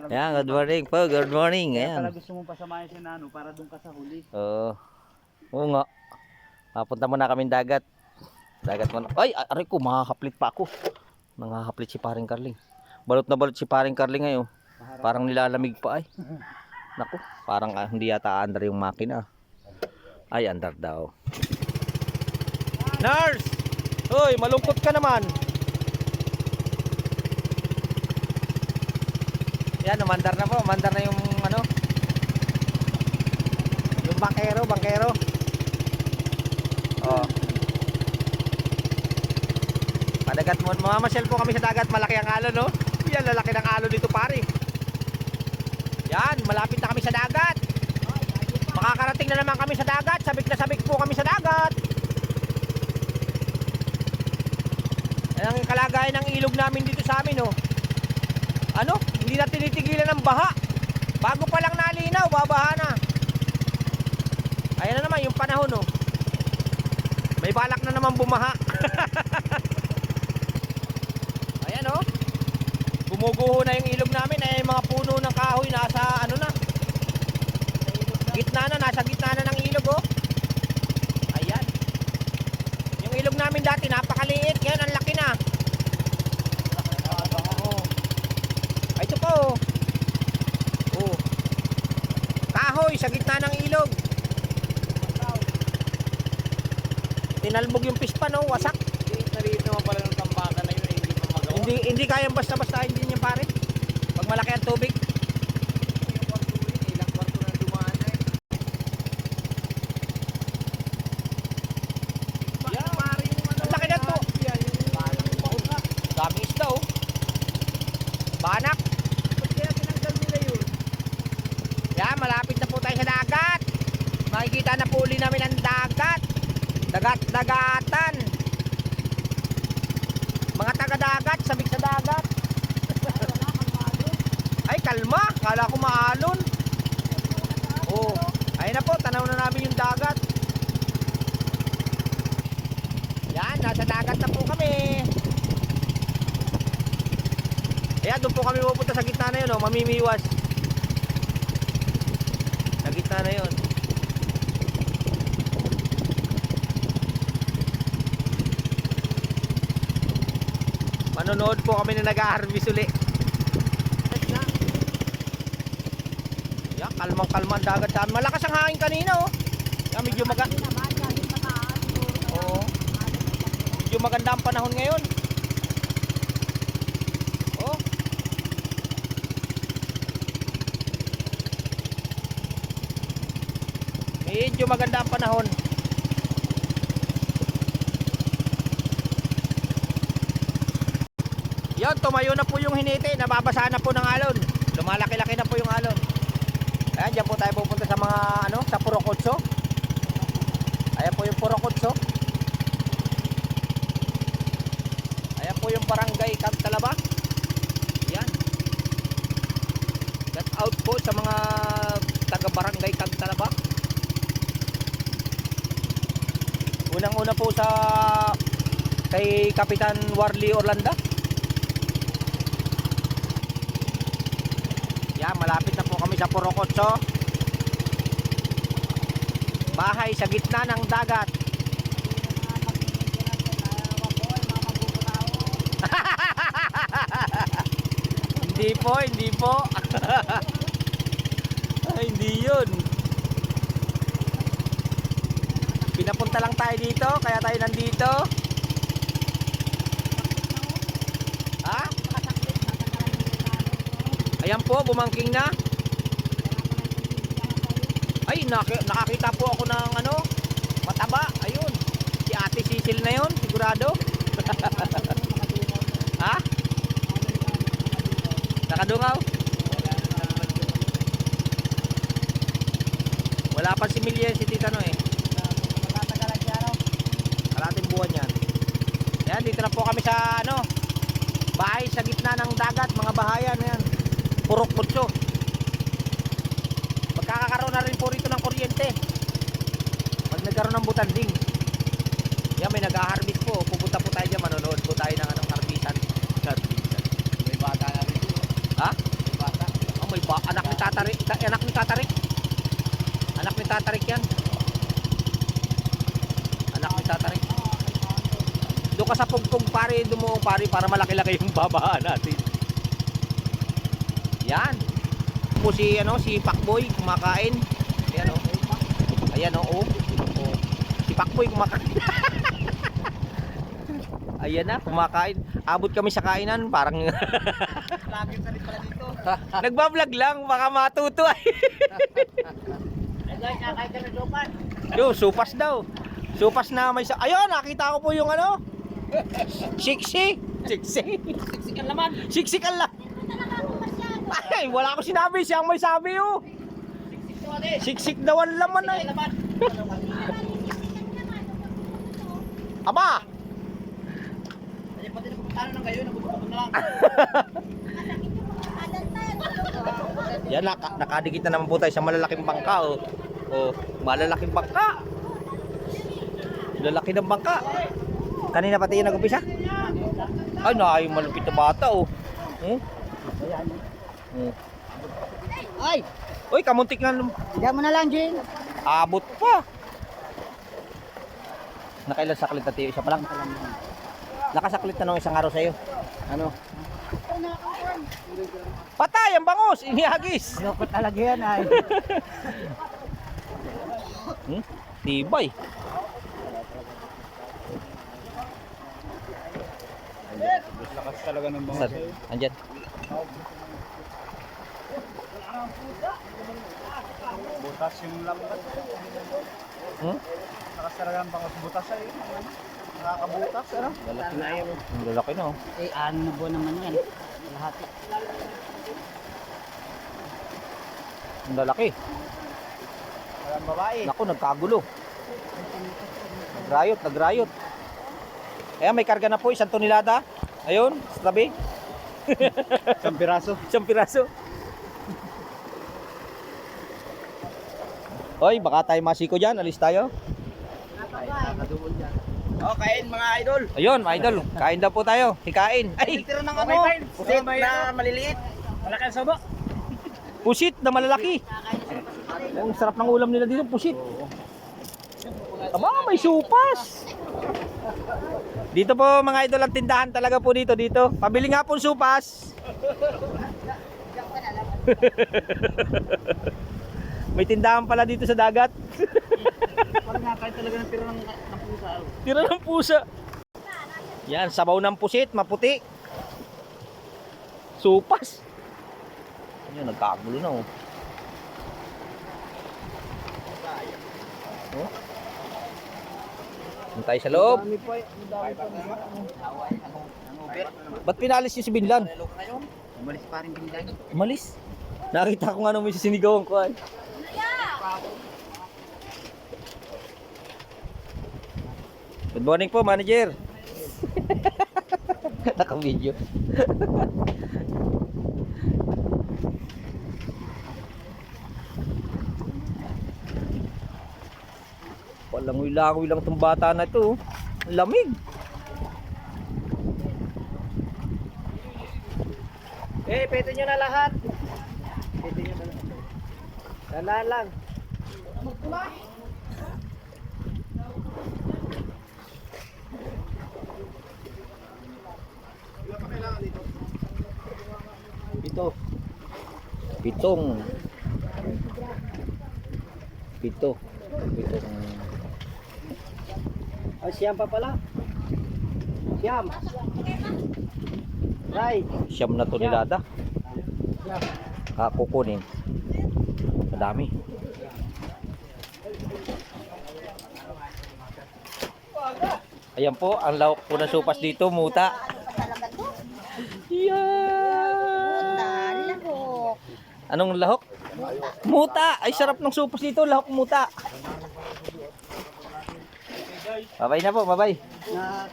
para Yan, good morning po, good morning. kaya pala Ayan. gusto mong pasamahin si Nano para doon ka sa huli. Oo. Oo nga. Papunta muna kaming dagat. Dagat muna. Ay, aray ko, makakaplit pa ako. Nangahaplit si paring Carling. Balot na balot si paring Carling ngayon. Parang nilalamig pa ay. Naku, parang hindi yata andar yung makina. Ay, andar daw. Nurse! Hoy, malungkot ka naman. Yan, umandar na po. Umandar na yung ano. Yung bangkero. Oh. Padagat mo, mamamasyal po kami sa dagat, malaki ang alon, no? Yan, lalaki ng alon dito, pare. Yan, malapit na kami sa dagat. Makakarating na naman kami sa dagat. Sabik na sabik po kami sa dagat. Yan ang kalagayan ng ilog namin dito sa amin, no? Ano? Hindi na tinitigilan ng baha. Bago pa lang nalinaw, babaha na. Ayan na naman yung panahon, no? May balak na naman bumaha. Ayan, oh. Gumuguho na yung ilog namin. Ay, mga puno ng kahoy nasa ano na. Gitna na, nasa gitna na ng ilog, oh. Ayan. Yung ilog namin dati napakaliit. Ngayon ang laki na. Oh. Ay, ito po, oh. Oh. Kahoy sa gitna ng ilog. Tinalbog yung pispa, no? Wasak. Nariit naman pala ng tambakan na yun, hindi pa magawa. Hindi kayang basta-basta hindi niya, pare. Pag malaki ang tubig. Yung kwarto yun, ilang kwarto na dumaan na eh. Yeah. Pare yung ano. Ang laki na to. Yan, yung balang pa. Dami isda, oh. Banak. Ba't kaya tinanggal nila yun? Yan, malapit na po tayo sa dagat. Makikita na po uli namin ang dagat. Dagat-dagatan. Mga taga-dagat, sabik sa dagat. Ay, kalma. Kala ko maalon. Oh, ayun na po, tanaw na namin yung dagat. Yan, nasa dagat na po kami. Ayan, doon po kami pupunta sa gitna na yun, oh, mamimiwas. Sa gitna na yun. Manonood po kami na nag-harvest uli. Yan, kalmang-kalmang dagat sa amin. Malakas ang hangin kanina, oh. Yan, medyo Oo. Medyo maganda ang panahon ngayon. Oh. Medyo maganda ang panahon. Yon, tumayo na po yung hinete, nababasa na po ng alon. Lumalaki-laki na po yung alon. Ayan, dyan po tayo pupunta sa mga ano, sa Purokotso. Ayan po yung Purokotso. Ayan po yung barangay Camtalaba. Ayan. Shout out po sa mga taga-barangay Camtalaba. Unang-una po sa kay Kapitan Warley Orlanda. Yan, malapit na po kami sa Purokotso. Bahay sa gitna ng dagat. Hindi po. Ay, hindi yun. Pinapunta lang tayo dito, kaya tayo nandito. Ha? Ayan po, bumangking na. Ay, nakakita po ako ng ano, mataba. Ayun, si Ate Cecil na yun, sigurado. Ha? Nakadungaw? Wala pa si Milya, si Tita no eh. Kalating buwan yan. Ayan, dito na po kami sa ano, bahay sa gitna ng dagat, mga bahayan. Ayan, Purokotso. Magkakaroon na rin po rito ng kuryente pag nagkaroon ng butanding. Yan, may nag-harvest po. Pupunta po tayo dyan, manonood po tayo ng anong harvestan. May bata na rin. Ha? May bata. may ba anak ni Tatarik, anak ni Tatarik. Anak ni Tatarik yan. Anak ni Tatarik. Doon ka sa pugpug pare, dumuong pare para malaki-laki yung babaan natin. Yan. Po si ano, si Pakboy kumakain. Ayan oh. Ayan oh. Oh. Si Pakboy kumakain. Ayan na, kumakain. Abot kami sa kainan, parang Lagi ka rin pala dito. nagbablog lang, baka matuto ay. Guys, kakain ka na sopan. Yo, supas daw. Supas na may sa... Ayun, nakita ko po yung ano. Siksi. Siksikan naman. Siksikan lang. Ay, wala ko sinabi. Siya ang may sabi oh. Siksik daw ang laman ay. Aba! Ay, pati na pupuntahan ng kayo, nabubukan na lang. Yan, nakadikit na naman po tayo sa malalaking bangka oh. Oh, malalaking bangka. Lalaki ng bangka. Kanina pati yung nag-umpisa? Ay, naay malupit na bata oh. Hmm? Hmm. Ay! Uy, kamuntik na. Diyan mo na lang, Jing. Abot pa. Nakailan saklit na tiyo? Isa pa lang. Nakasaklit na nung isang araw sa'yo. Ano? Patay ang bangus! Inihagis! Loko talaga yan, ay. Hmm? Tibay. Lakas talaga ng Saan? Andyan. Butas yung lambat. Hmm? Lakas talaga ng bangus butas ay. Nakakabutas, ano? Lalaki na yan. Lalaki na oh. Eh, ano na buwan naman yan. Lahat. Ang lalaki. Walang babae. Naku, nagkagulo. Nagrayot. Ayan, may karga na po. 1 tonelada. Ayun, sa tabi. Isang piraso. 1 piraso. Hoy, baka tayo masiko dyan. Alis tayo. Oh, kain mga idol. Ayun, mga idol. Kain daw po tayo. Hikain. Ay, Tira ng ano? Pusit na maliliit. Malaki ang sobo. pusit na malalaki. Ang sarap ng ulam nila dito, pusit. Aba, may supas. Dito po mga idol ang tindahan talaga po dito. Pabili nga po supas. May tindahan pala dito sa dagat. Parang nakakain talaga ng tira ng pusa. Tira ng pusa. Yan, sabaw ng pusit, maputi. Supas. Ayun, nagkagulo na oh. Oh. Hintay sa loob. Ba't pinalis niyo si Binlan? Umalis pa rin binigay. Umalis. Nakita ko nga nung may sinigawan ko ay. Good morning po, manager. Naka-video. Walang-langoy lang itong bata na ito. Lamig. Eh, pwede nyo na lahat. Pwede nyo na lahat. Lala lang. Pito. Pitong. Pitong. Ay, siyam pa pala. Siyam. Right. Siyam na tonelada. Siyam. Kukunin. Madami. Ayan po, ang lawak po ng supas dito, muta. Yan. Anong lahok? Muta. Ay, sarap ng supas dito, lahok muta. Babay na po, babay. Na